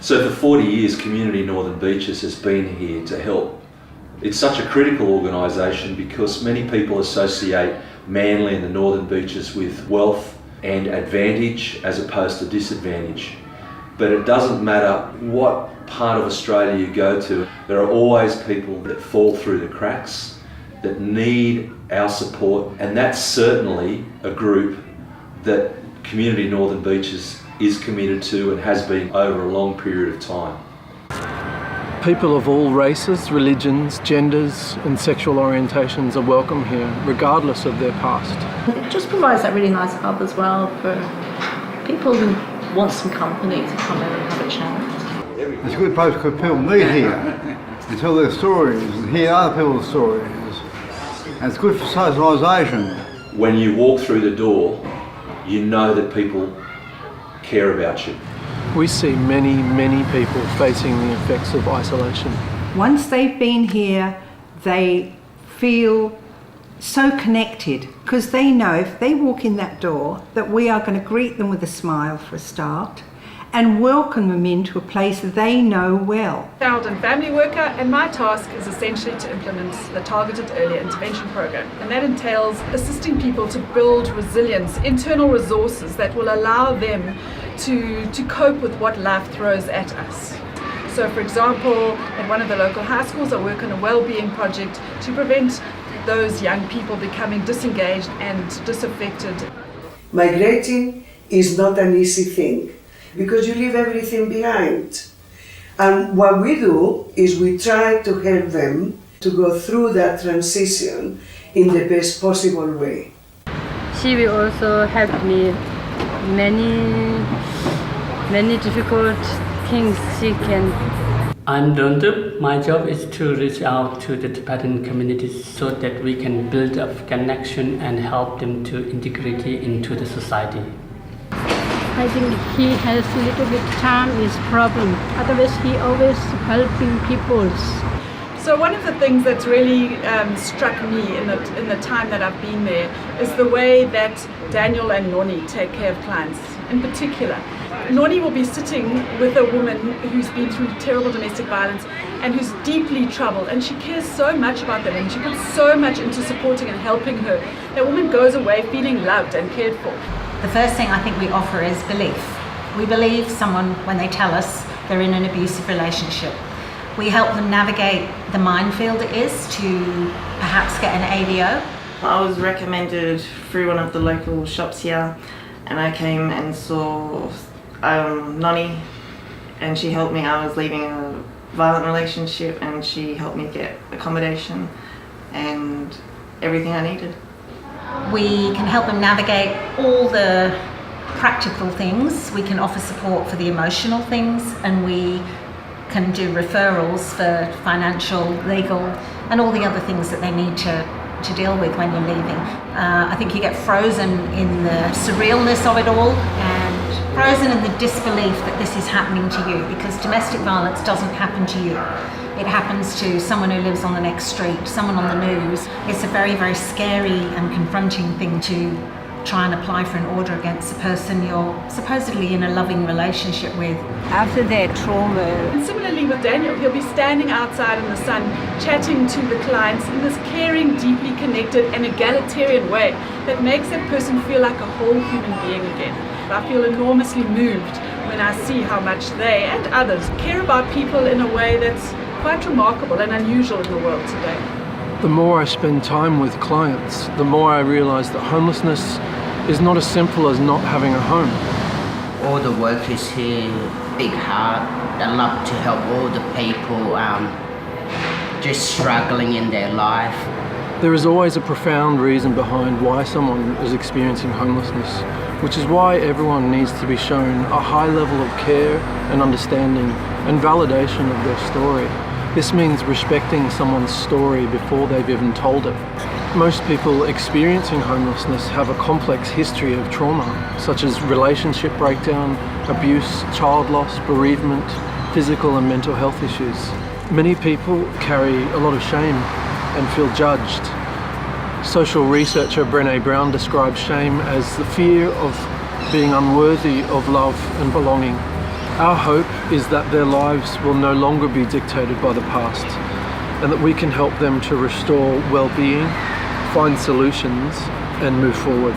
So for 40 years, Community Northern Beaches has been here to help. It's such a critical organisation because many people associate Manly and the Northern Beaches with wealth and advantage as opposed to disadvantage. But it doesn't matter what part of Australia you go to, there are always people that fall through the cracks, that need our support, and that's certainly a group that Community Northern Beaches is committed to and has been over a long period of time. People of all races, religions, genders and sexual orientations are welcome here, regardless of their past. It just provides that really nice hub as well for people who want some company to come in and have a chat. It's a good place for people to meet here and tell their stories and hear other people's stories. And it's good for socialisation. When you walk through the door, you know that people care about you. We see many, many people facing the effects of isolation. Once they've been here, they feel so connected because they know if they walk in that door that we are going to greet them with a smile for a start and welcome them into a place they know well. Child and family worker, and my task is essentially to implement the Targeted Early Intervention Program, and that entails assisting people to build resilience, internal resources that will allow them to cope with what life throws at us. So for example, at one of the local high schools I work on a wellbeing project to prevent those young people becoming disengaged and disaffected. Migrating is not an easy thing because you leave everything behind. And what we do is we try to help them to go through that transition in the best possible way. She will also help me many difficult things she can. I'm Dontup. My job is to reach out to the Tibetan communities so that we can build up connection and help them to integrate into the society. I think he has a little bit time is problem. Otherwise, he always helping people. So one of the things that's really struck me in the time that I've been there is the way that Daniel and Noni take care of clients. In particular, Noni will be sitting with a woman who's been through terrible domestic violence and who's deeply troubled, and she cares so much about them and she puts so much into supporting and helping her. That woman goes away feeling loved and cared for. The first thing I think we offer is belief. We believe someone when they tell us they're in an abusive relationship. We help them navigate the minefield it is to perhaps get an AVO. I was recommended through one of the local shops here, and I came and saw Noni, and she helped me. I was leaving a violent relationship and she helped me get accommodation and everything I needed. We can help them navigate all the practical things. We can offer support for the emotional things, and we can do referrals for financial, legal and all the other things that they need to deal with when you're leaving. I think you get frozen in the surrealness of it all and frozen in the disbelief that this is happening to you, because domestic violence doesn't happen to you. It happens to someone who lives on the next street, someone on the news. It's a very, very scary and confronting thing to try and apply for an order against the person you're supposedly in a loving relationship with. After their trauma. And similarly with Daniel, he'll be standing outside in the sun, chatting to the clients in this caring, deeply connected and egalitarian way that makes that person feel like a whole human being again. I feel enormously moved when I see how much they and others care about people in a way that's quite remarkable and unusual in the world today. The more I spend time with clients, the more I realise that homelessness is not as simple as not having a home. All the workers here, big heart, they love to help all the people just struggling in their life. There is always a profound reason behind why someone is experiencing homelessness, which is why everyone needs to be shown a high level of care and understanding and validation of their story. This means respecting someone's story before they've even told it. Most people experiencing homelessness have a complex history of trauma, such as relationship breakdown, abuse, child loss, bereavement, physical and mental health issues. Many people carry a lot of shame and feel judged. Social researcher Brené Brown describes shame as the fear of being unworthy of love and belonging. Our hope is that their lives will no longer be dictated by the past, and that we can help them to restore well-being, find solutions, and move forward.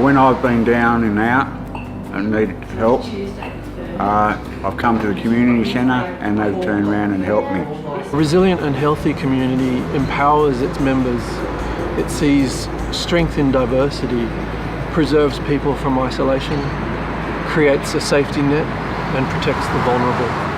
When I've been down and out and needed help, I've come to the community centre and they've turned around and helped me. A resilient and healthy community empowers its members. It sees strength in diversity, preserves people from isolation, creates a safety net, and protects the vulnerable.